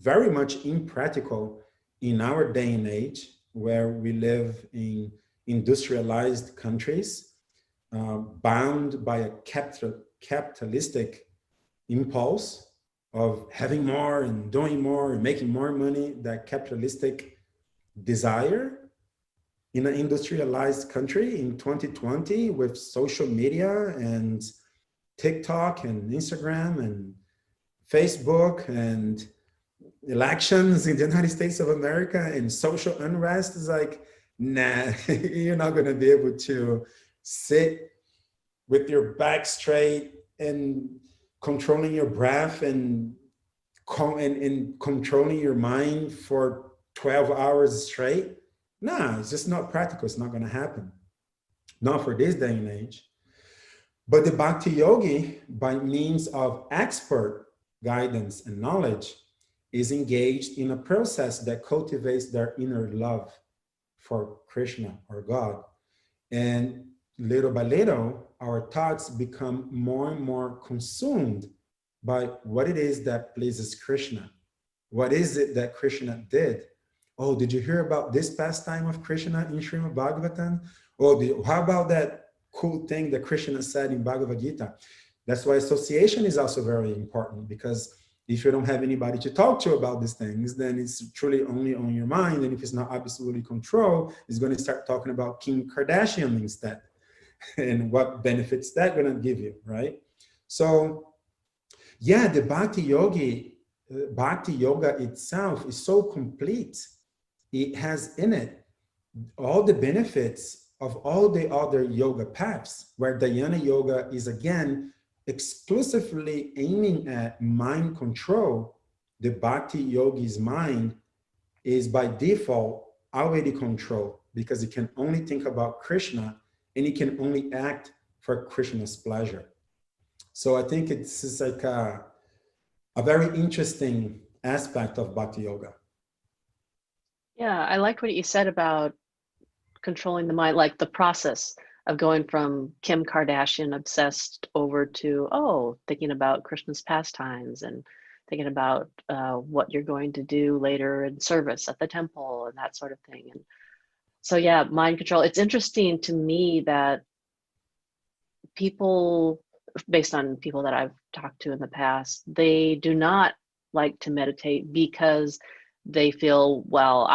very much impractical in our day and age, where we live in industrialized countries, bound by a capitalistic impulse of having more and doing more and making more money, that capitalistic desire in an industrialized country in 2020 with social media and TikTok and Instagram and Facebook and elections in the United States of America and social unrest. Is like, nah, you're not going to be able to sit with your back straight and controlling your breath and controlling your mind for 12 hours straight. Nah, it's just not practical. It's not going to happen. Not for this day and age. But the bhakti-yogi, by means of expert guidance and knowledge, is engaged in a process that cultivates their inner love for Krishna or God. And little by little, our thoughts become more and more consumed by what it is that pleases Krishna. What is it that Krishna did? Oh, did you hear about this pastime of Krishna in Srimad Bhagavatam? Oh, how about that cool thing that Krishna said in Bhagavad Gita? That's why association is also very important, because if you don't have anybody to talk to about these things, then it's truly only on your mind. And if it's not absolutely controlled, it's going to start talking about Kim Kardashian instead and what benefits that going to give you, right? So yeah, the bhakti-yoga itself is so complete. It has in it all the benefits of all the other yoga paths, where Dhyāna-yoga is again exclusively aiming at mind control. The bhakti-yogi's mind is by default already controlled, because it can only think about Krishna and it can only act for Krishna's pleasure. So I think it's just like a very interesting aspect of bhakti-yoga. Yeah, I liked what you said about controlling the mind, like the process of going from Kim Kardashian obsessed over to, oh, thinking about Krishna's pastimes and thinking about what you're going to do later in service at the temple and that sort of thing. And so, yeah, mind control. It's interesting to me that people, based on people that I've talked to in the past, they do not like to meditate because they feel, well,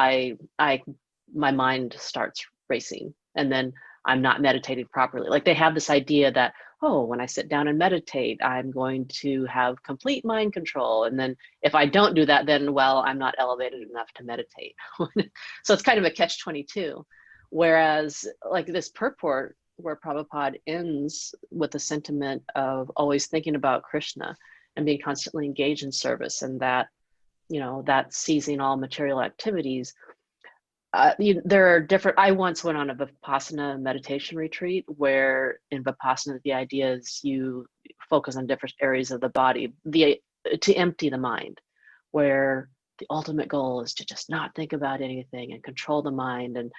my mind starts racing and then I'm not meditating properly. Like they have this idea that, oh, when I sit down and meditate, I'm going to have complete mind control. And then if I don't do that, then, well, I'm not elevated enough to meditate. So it's kind of a catch-22. Whereas like this purport where Prabhupada ends with the sentiment of always thinking about Krishna and being constantly engaged in service, and that, you know, that ceasing all material activities. There are different, I once went on a Vipassana meditation retreat where in Vipassana, the idea is you focus on different areas of the body to empty the mind, where the ultimate goal is to just not think about anything and control the mind. And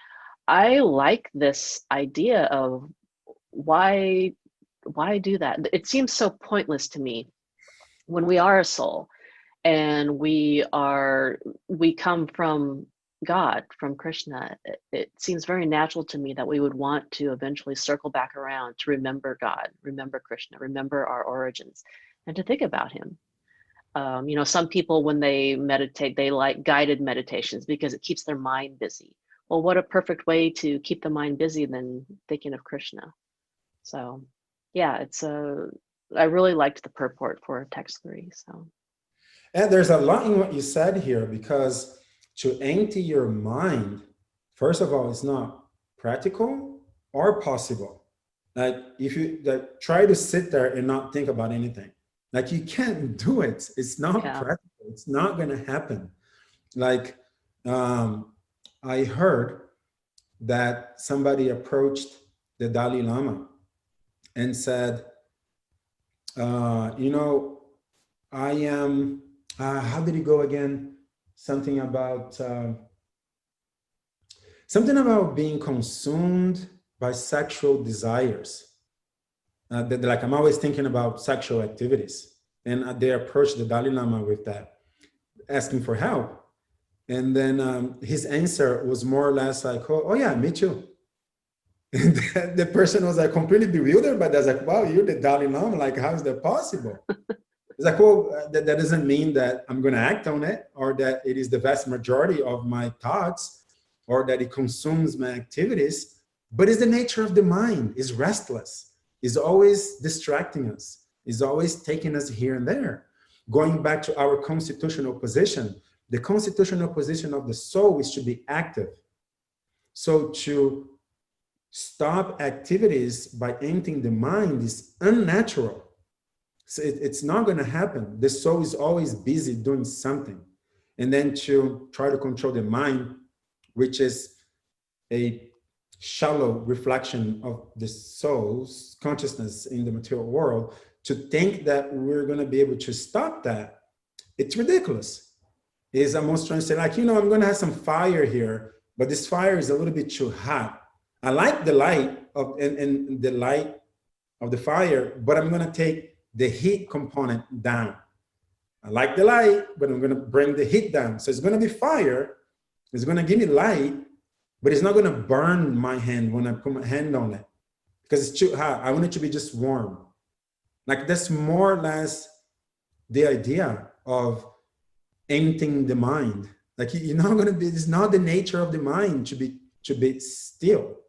I like this idea of why do that? It seems so pointless to me when we are a soul and we come from God, from Krishna. It seems very natural to me that we would want to eventually circle back around to remember God, remember Krishna, remember our origins, and to think about him. You know, some people, when they meditate, they like guided meditations because it keeps their mind busy. Well, what a perfect way to keep the mind busy than thinking of Krishna. So yeah, I really liked the purport for text 3. So. And there's a lot in what you said here, because to empty your mind, first of all, it's not practical or possible. Like if you try to sit there and not think about anything, like you can't do it. It's not practical. It's not going to happen. Like I heard that somebody approached the Dalai Lama and said, you know, I am, how did it go again? Something about being consumed by sexual desires. like I'm always thinking about sexual activities. And they approached the Dalai Lama with that, asking for help. And then his answer was more or less like, oh yeah, me too. And the person was like completely bewildered, but I was like, wow, you're the Dalai Lama. Like, how is that possible? It's like, well, that doesn't mean that I'm going to act on it, or that it is the vast majority of my thoughts, or that it consumes my activities, but it's the nature of the mind. It's restless. It's always distracting us. It's always taking us here and there. Going back to our constitutional position, the constitutional position of the soul is to be active. So to stop activities by emptying the mind is unnatural. So it's not going to happen. The soul is always busy doing something. And then to try to control the mind, which is a shallow reflection of the soul's consciousness in the material world, to think that we're going to be able to stop that, it's ridiculous. Is almost trying to say, like, I'm going to have some fire here, but this fire is a little bit too hot. I like the light of and the light of the fire, but I'm going to take the heat component down. I like the light, but I'm going to bring the heat down. So it's going to be fire. It's going to give me light, but it's not going to burn my hand when I put my hand on it because it's too hot. I want it to be just warm. Like, that's more or less the idea of emptying the mind. Like, you're not going to be, it's not the nature of the mind to be still.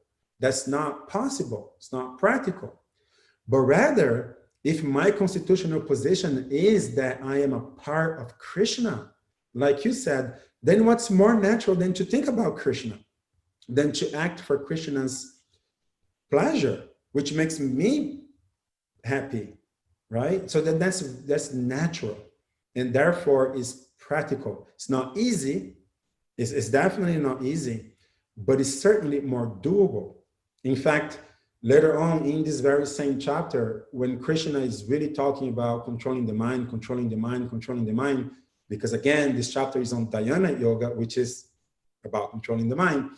That's not possible. It's not practical. But rather, if my constitutional position is that I am a part of Krishna, like you said, then what's more natural than to think about Krishna, than to act for Krishna's pleasure, which makes me happy, right? So that's natural, and therefore is practical. It's not easy. It's definitely not easy, but it's certainly more doable. In fact, later on in this very same chapter, when Krishna is really talking about controlling the mind, because again, this chapter is on Dhyāna-yoga, which is about controlling the mind,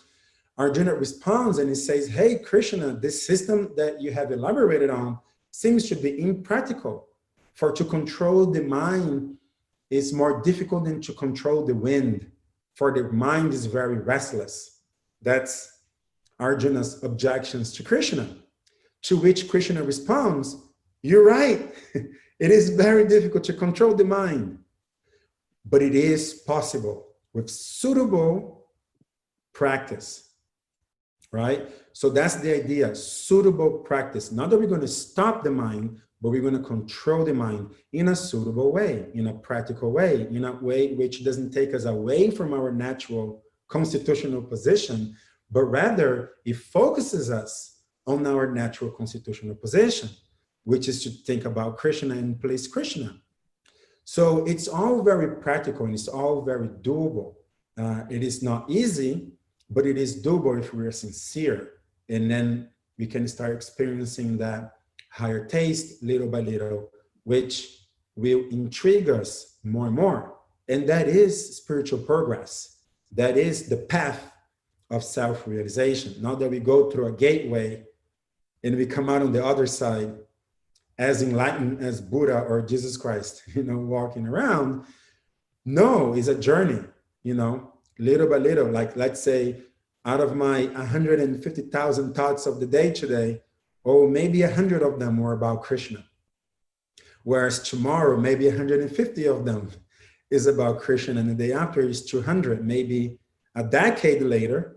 Arjuna responds and he says, hey, Krishna, this system that you have elaborated on seems to be impractical. For to control the mind is more difficult than to control the wind, for the mind is very restless. That's Arjuna's objections to Krishna, to which Krishna responds, you're right. It is very difficult to control the mind, but it is possible with suitable practice, right? So that's the idea, suitable practice. Not that we're going to stop the mind, but we're going to control the mind in a suitable way, in a practical way, in a way which doesn't take us away from our natural constitutional position, but rather it focuses us on our natural constitutional position, which is to think about Krishna and place Krishna. So it's all very practical and it's all very doable. It is not easy, but it is doable if we are sincere. And then we can start experiencing that higher taste little by little, which will intrigue us more and more. And that is spiritual progress. That is the path of self-realization. Not that we go through a gateway and we come out on the other side as enlightened as Buddha or Jesus Christ, walking around. No, it's a journey, little by little. Like, let's say, out of my 150,000 thoughts of the day today, maybe 100 of them were about Krishna. Whereas tomorrow, maybe 150 of them is about Krishna, and the day after is 200. Maybe a decade later,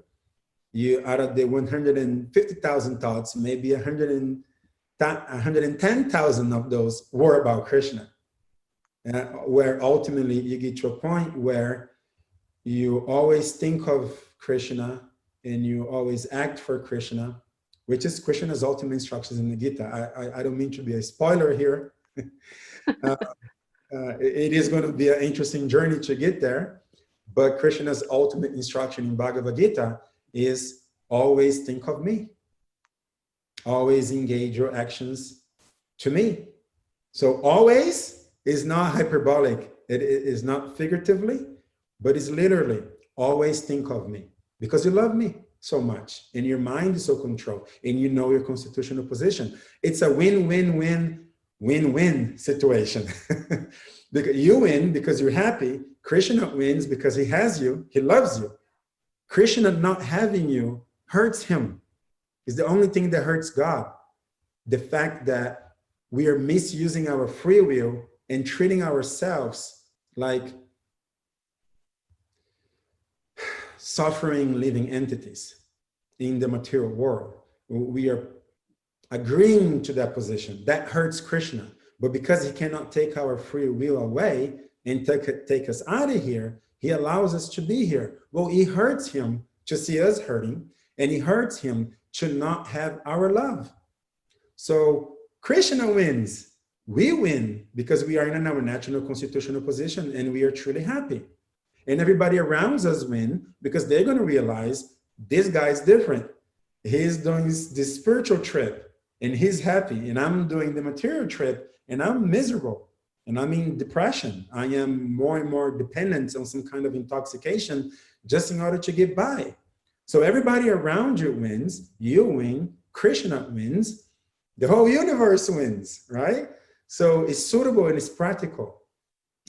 out of the 150,000 thoughts, maybe 110,000 of those were about Krishna. Where ultimately you get to a point where you always think of Krishna and you always act for Krishna, which is Krishna's ultimate instructions in the Gita. I don't mean to be a spoiler here. It is going to be an interesting journey to get there, but Krishna's ultimate instruction in Bhagavad Gita is always think of me. Always engage your actions to me. So always is not hyperbolic. It is not figuratively, but it's literally always think of me because you love me. so much, and your mind is so controlled, and you know your constitutional position. It's a win-win-win-win situation. Because you win because you're happy. Krishna wins because he has you, he loves you. Krishna not having you hurts him. It's the only thing that hurts God. The fact that we are misusing our free will and treating ourselves like suffering living entities in the material world. We are agreeing to that position. That hurts Krishna. But because he cannot take our free will away and take us out of here, he allows us to be here. Well, it hurts him to see us hurting, and it hurts him to not have our love. So Krishna wins. We win because we are in our natural constitutional position and we are truly happy. And everybody around us win because they're going to realize this guy's different. He's doing this spiritual trip and he's happy, and I'm doing the material trip and I'm miserable and I'm in depression. I am more and more dependent on some kind of intoxication just in order to get by. So everybody around you wins, you win, Krishna wins, the whole universe wins, right? So it's suitable and it's practical,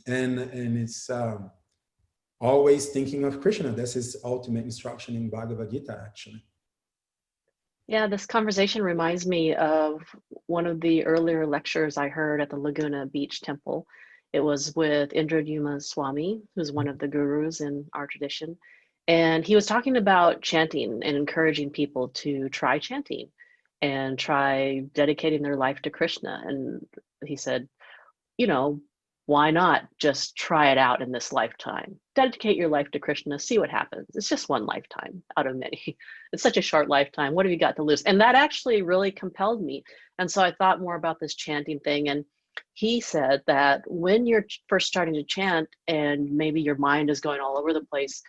and it's always thinking of Krishna. That's his ultimate instruction in Bhagavad Gita, actually. Yeah, this conversation reminds me of one of the earlier lectures I heard at the Laguna Beach Temple. It was with Indradyumna Swami, who's one of the gurus in our tradition. And he was talking about chanting and encouraging people to try chanting and try dedicating their life to Krishna. And he said, you know, why not just try it out in this lifetime? Dedicate your life to Krishna, see what happens. It's just one lifetime out of many. It's such a short lifetime. What have you got to lose? And that actually really compelled me. And so I thought more about this chanting thing. And he said that when you're first starting to chant and maybe your mind is going all over the place,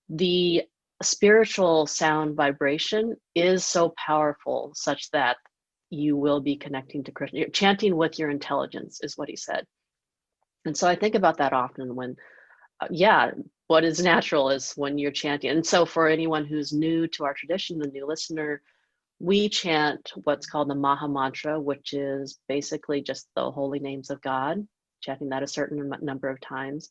the spiritual sound vibration is so powerful such that you will be connecting to Krishna. You're chanting with your intelligence is what he said. And so I think about that often when, what is natural is when you're chanting. And so for anyone who's new to our tradition, the new listener, we chant what's called the Maha Mantra, which is basically just the holy names of God, chanting that a certain number of times.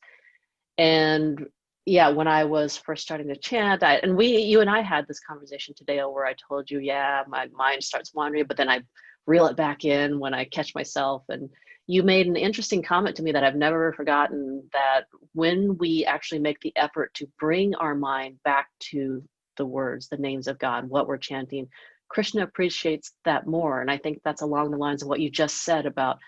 And yeah, when I was first starting to chant, you and I had this conversation today where I told you, my mind starts wandering, but then I reel it back in when I catch myself. And you made an interesting comment to me that I've never forgotten, that when we actually make the effort to bring our mind back to the words, the names of God, what we're chanting, Krishna appreciates that more. And I think that's along the lines of what you just said about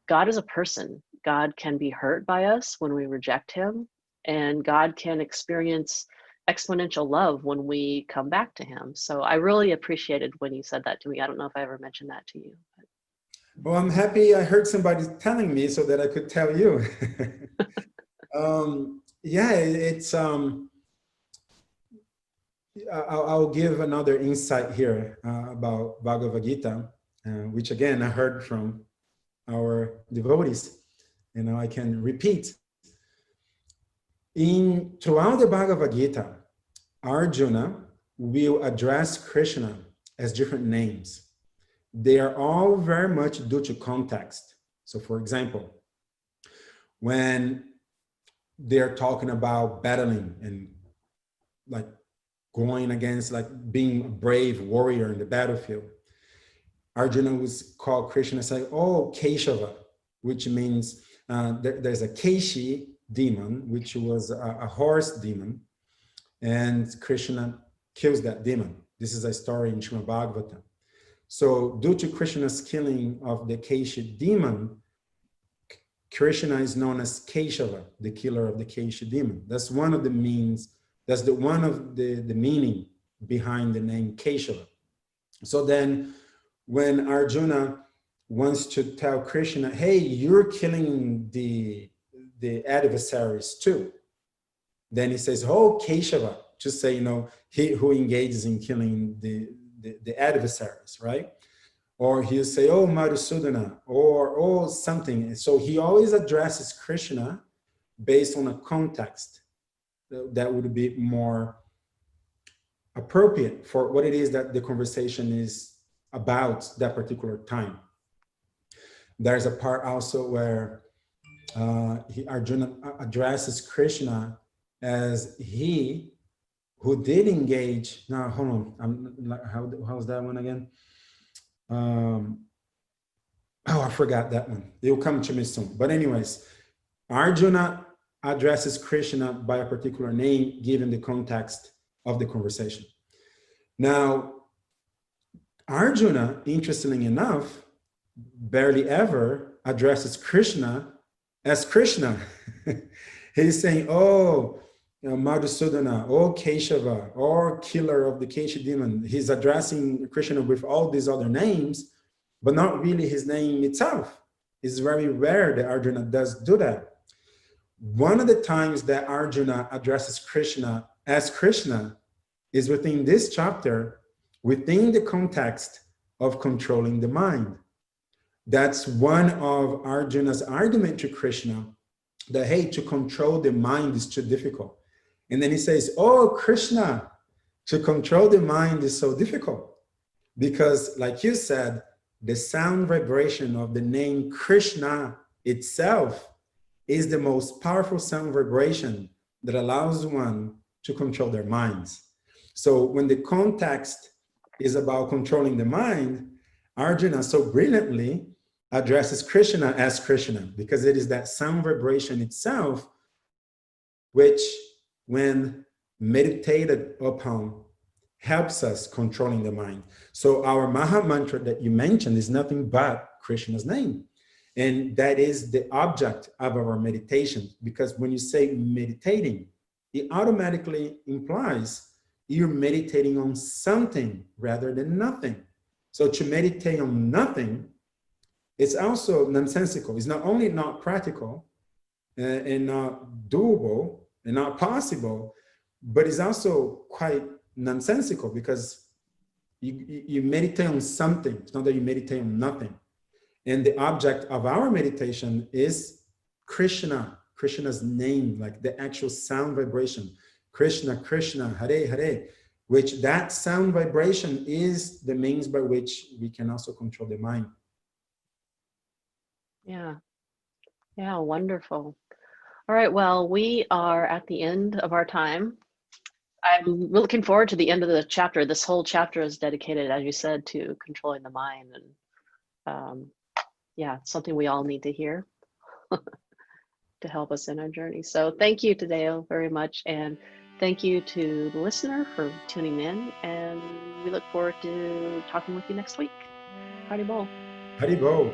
God is a person. God can be hurt by us when we reject him, and God can experience exponential love when we come back to him. So I really appreciated when you said that to me. I don't know if I ever mentioned that to you. Well, I'm happy I heard somebody telling me so that I could tell you. I'll give another insight here about Bhagavad Gita, which again, I heard from our devotees, I can repeat. Throughout the Bhagavad Gita, Arjuna will address Krishna as different names. They are all very much due to context. So for example, when they're talking about battling and like going against, like being a brave warrior in the battlefield, Arjuna was called Krishna, say, oh, Keshava, which means there's a Keshi demon, which was a horse demon, and Krishna kills that demon. This is a story in Srimad Bhagavatam. So due to Krishna's killing of the Keshi demon, Krishna is known as Keshava, the killer of the Keshi demon. That's one of the means, that's the one of the meaning behind the name Keshava. So then when Arjuna wants to tell Krishna, hey, you're killing the adversaries too, then he says, oh, Keshava, to say, he who engages in killing the adversaries, right? Or he'll say, oh, Madhusudana, or oh, something. So he always addresses Krishna based on a context that would be more appropriate for what it is that the conversation is about that particular time. There's a part also where Arjuna addresses Krishna as he who did engage. Now, hold on. How's that one again? Oh, I forgot that one. It'll come to me soon. But anyways, Arjuna addresses Krishna by a particular name given the context of the conversation. Now, Arjuna, interestingly enough, barely ever addresses Krishna as Krishna. He's saying, oh, Madhusudana, oh, Keshava, or killer of the Kesha demon. He's addressing Krishna with all these other names, but not really his name itself. It's very rare that Arjuna does do that. One of the times that Arjuna addresses Krishna as Krishna is within this chapter, within the context of controlling the mind. That's one of Arjuna's argument to Krishna, that, hey, to control the mind is too difficult. And then he says, oh, Krishna, to control the mind is so difficult. Because like you said, the sound vibration of the name Krishna itself is the most powerful sound vibration that allows one to control their minds. So when the context is about controlling the mind, Arjuna so brilliantly addresses Krishna as Krishna, because it is that sound vibration itself which, when meditated upon, helps us controlling the mind. So our Maha Mantra that you mentioned is nothing but Krishna's name. And that is the object of our meditation, because when you say meditating, it automatically implies you're meditating on something rather than nothing. So to meditate on nothing, it's also nonsensical. It's not only not practical and not doable and not possible, but it's also quite nonsensical, because you meditate on something. It's not that you meditate on nothing. And the object of our meditation is Krishna, Krishna's name, like the actual sound vibration. Krishna, Krishna, Hare, Hare, which that sound vibration is the means by which we can also control the mind. Yeah. Yeah, wonderful. All right, well, we are at the end of our time. I'm looking forward to the end of the chapter. This whole chapter is dedicated, as you said, to controlling the mind. And yeah, it's something we all need to hear to help us in our journey. So thank you, Tadeo, very much. And thank you to the listener for tuning in. And we look forward to talking with you next week. Haribol. Haribol.